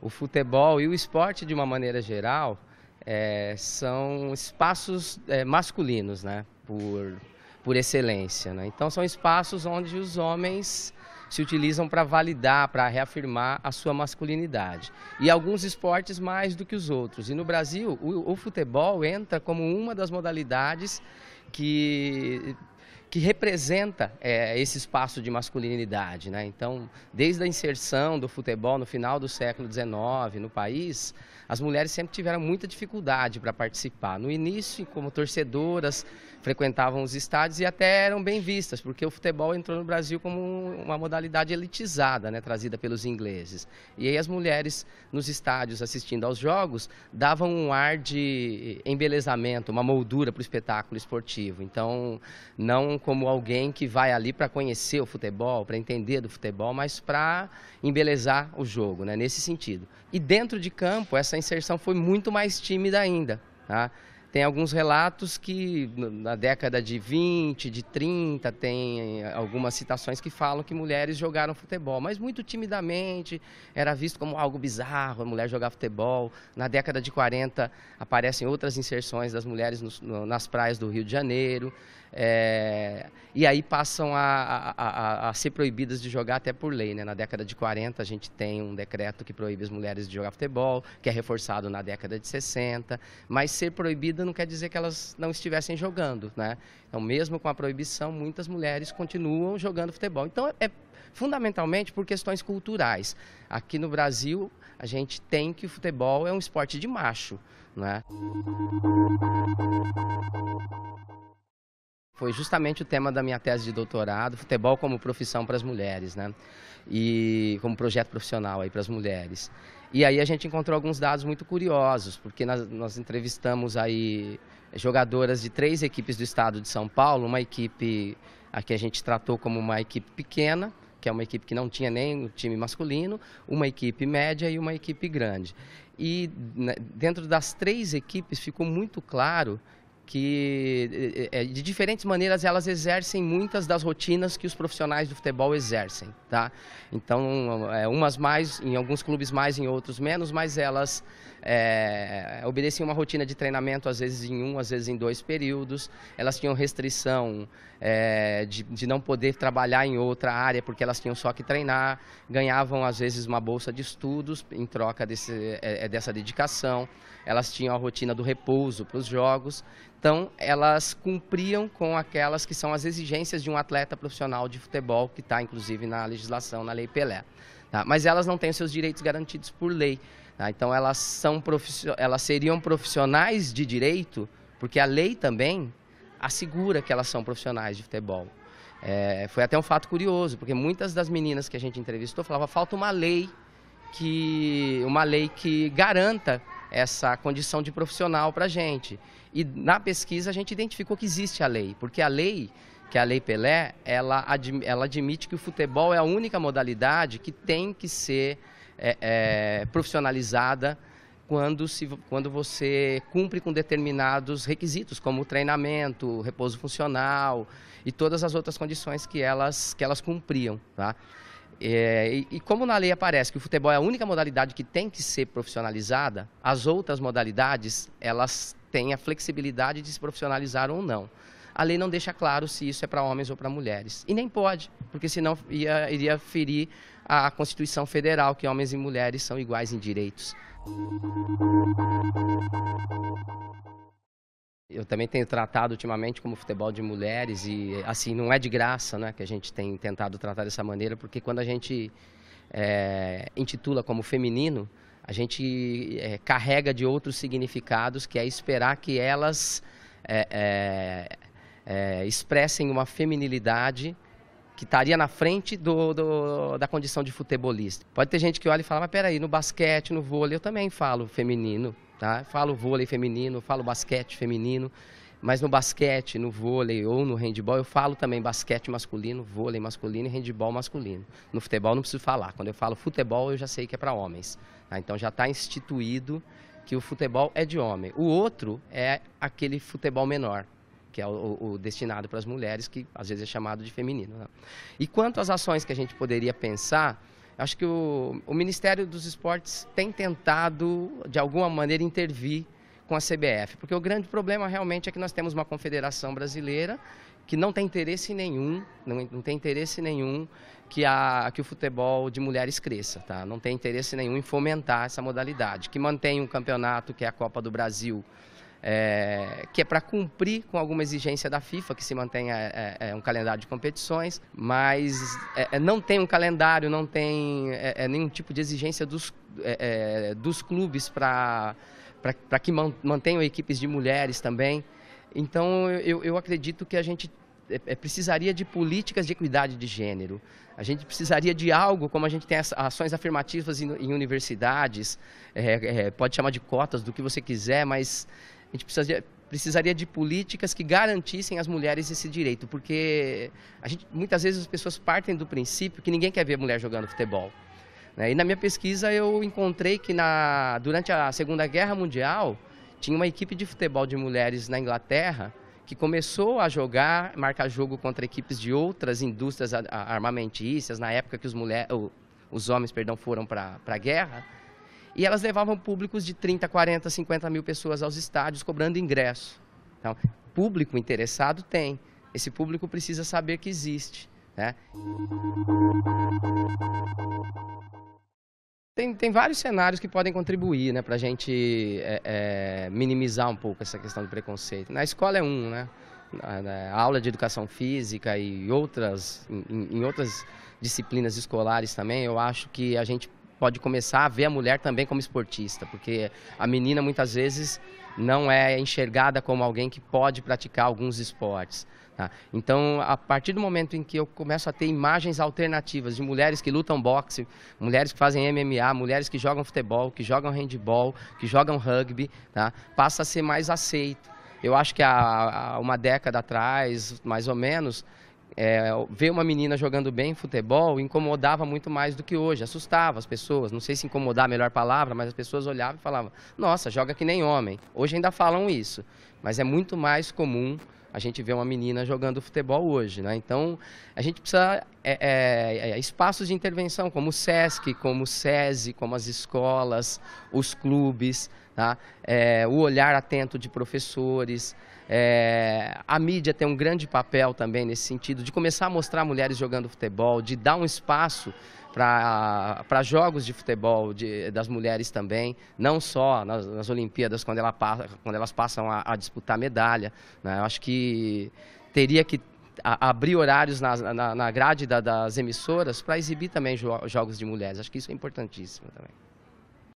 O futebol e o esporte, de uma maneira geral, são espaços masculinos, né? Por excelência, né? Então são espaços onde os homens se utilizam para validar, para reafirmar a sua masculinidade. E alguns esportes mais do que os outros. E no Brasil, o futebol entra como uma das modalidades que representa esse espaço de masculinidade, né? Então, desde a inserção do futebol no final do século XIX no país, as mulheres sempre tiveram muita dificuldade para participar. No início, como torcedoras, frequentavam os estádios e até eram bem vistas, porque o futebol entrou no Brasil como uma modalidade elitizada, né, trazida pelos ingleses. E aí as mulheres nos estádios assistindo aos jogos davam um ar de embelezamento, uma moldura para o espetáculo esportivo. Então, não como alguém que vai ali para conhecer o futebol, para entender do futebol, mas para embelezar o jogo, né, nesse sentido. E dentro de campo, essa inserção foi muito mais tímida ainda, tá? Tem alguns relatos que na década de 20, de 30, tem algumas citações que falam que mulheres jogaram futebol, mas muito timidamente, era visto como algo bizarro a mulher jogar futebol. Na década de 40 aparecem outras inserções das mulheres nas praias do Rio de Janeiro, e aí passam a ser proibidas de jogar até por lei, né? Na década de 40 a gente tem um decreto que proíbe as mulheres de jogar futebol, que é reforçado na década de 60, mas ser proibida não quer dizer que elas não estivessem jogando, né? Então, mesmo com a proibição, muitas mulheres continuam jogando futebol. Então, fundamentalmente por questões culturais. Aqui no Brasil, a gente tem que o futebol é um esporte de macho, né? Foi justamente o tema da minha tese de doutorado, futebol como profissão para as mulheres, né? E como projeto profissional aí para as mulheres. E aí a gente encontrou alguns dados muito curiosos, porque nós entrevistamos aí jogadoras de 3 equipes do estado de São Paulo, uma equipe a que a gente tratou como uma equipe pequena, que é uma equipe que não tinha nem o time masculino, uma equipe média e uma equipe grande. E dentro das 3 equipes ficou muito claro que de diferentes maneiras elas exercem muitas das rotinas que os profissionais do futebol exercem, tá? Então, umas mais, em alguns clubes mais, em outros menos, mas elas obedeciam uma rotina de treinamento, às vezes em 1, às vezes em 2 períodos. Elas tinham restrição de não poder trabalhar em outra área, porque elas tinham só que treinar, ganhavam às vezes uma bolsa de estudos em troca dessa dedicação. Elas tinham a rotina do repouso para os jogos. Então, elas cumpriam com aquelas que são as exigências de um atleta profissional de futebol, que está, inclusive, na legislação, na Lei Pelé. Tá? Mas elas não têm seus direitos garantidos por lei. Tá? Então, elas seriam profissionais de direito, porque a lei também assegura que elas são profissionais de futebol. Foi até um fato curioso, porque muitas das meninas que a gente entrevistou falavam que falta uma lei que garanta essa condição de profissional para a gente. E na pesquisa a gente identificou que existe a lei, porque a lei, que é a Lei Pelé, ela admite que o futebol é a única modalidade que tem que ser profissionalizada quando você cumpre com determinados requisitos, como o treinamento, o repouso funcional e todas as outras condições que elas cumpriam, tá? E como na lei aparece que o futebol é a única modalidade que tem que ser profissionalizada, as outras modalidades, elas têm a flexibilidade de se profissionalizar ou não. A lei não deixa claro se isso é para homens ou para mulheres. E nem pode, porque senão iria ferir a Constituição Federal, que homens e mulheres são iguais em direitos. Eu também tenho tratado ultimamente como futebol de mulheres e, assim, não é de graça, né, que a gente tem tentado tratar dessa maneira, porque quando a gente intitula como feminino, a gente carrega de outros significados, que é esperar que elas expressem uma feminilidade que estaria na frente da condição de futebolista. Pode ter gente que olha e fala, mas peraí, no basquete, no vôlei, eu também falo feminino. Tá? Falo vôlei feminino, falo basquete feminino, mas no basquete, no vôlei ou no handebol eu falo também basquete masculino, vôlei masculino e handebol masculino. No futebol não preciso falar, quando eu falo futebol eu já sei que é para homens. Tá? Então já está instituído que o futebol é de homem. O outro é aquele futebol menor, que é o destinado para as mulheres, que às vezes é chamado de feminino. Né? E quanto às ações que a gente poderia pensar, Acho que o Ministério dos Esportes tem tentado, de alguma maneira, intervir com a CBF, porque o grande problema realmente é que nós temos uma confederação brasileira que não tem interesse nenhum, não tem interesse nenhum que o futebol de mulheres cresça, tá? Não tem interesse nenhum em fomentar essa modalidade, que mantém um campeonato que é a Copa do Brasil, que é para cumprir com alguma exigência da FIFA, que se mantenha um calendário de competições, mas não tem um calendário, não tem nenhum tipo de exigência dos clubes para que mantenham equipes de mulheres também. Então, eu acredito que a gente precisaria de políticas de equidade de gênero. A gente precisaria de algo, como a gente tem ações afirmativas em universidades, pode chamar de cotas, do que você quiser, mas a gente precisaria de políticas que garantissem às mulheres esse direito, porque muitas vezes as pessoas partem do princípio que ninguém quer ver mulher jogando futebol. E na minha pesquisa eu encontrei que durante a Segunda Guerra Mundial tinha uma equipe de futebol de mulheres na Inglaterra que começou a marcar jogo contra equipes de outras indústrias armamentícias, na época que os homens foram para a guerra, e elas levavam públicos de 30, 40, 50 mil pessoas aos estádios cobrando ingresso. Então, público interessado tem, esse público precisa saber que existe, né? Tem vários cenários que podem contribuir, né, para a gente minimizar um pouco essa questão do preconceito. Na escola é né? A aula de educação física e em outras disciplinas escolares também, eu acho que a gente pode começar a ver a mulher também como esportista, porque a menina muitas vezes não é enxergada como alguém que pode praticar alguns esportes. Então, a partir do momento em que eu começo a ter imagens alternativas de mulheres que lutam boxe, mulheres que fazem MMA, mulheres que jogam futebol, que jogam handebol, que jogam rugby, passa a ser mais aceito. Eu acho que há uma década atrás, mais ou menos, ver uma menina jogando bem futebol incomodava muito mais do que hoje, assustava as pessoas. Não sei se incomodar é a melhor palavra, mas as pessoas olhavam e falavam: nossa, joga que nem homem. Hoje ainda falam isso, mas é muito mais comum a gente vê uma menina jogando futebol hoje, né? Então, a gente precisa espaços de intervenção, como o SESC, como o SESI, como as escolas, os clubes, tá? O olhar atento de professores. A mídia tem um grande papel também nesse sentido, de começar a mostrar mulheres jogando futebol, de dar um espaço para jogos de futebol das mulheres também, não só nas Olimpíadas, quando elas passam a disputar medalha, né? Eu acho que teria que abrir horários na grade das emissoras para exibir também jogos de mulheres. Acho que isso é importantíssimo também.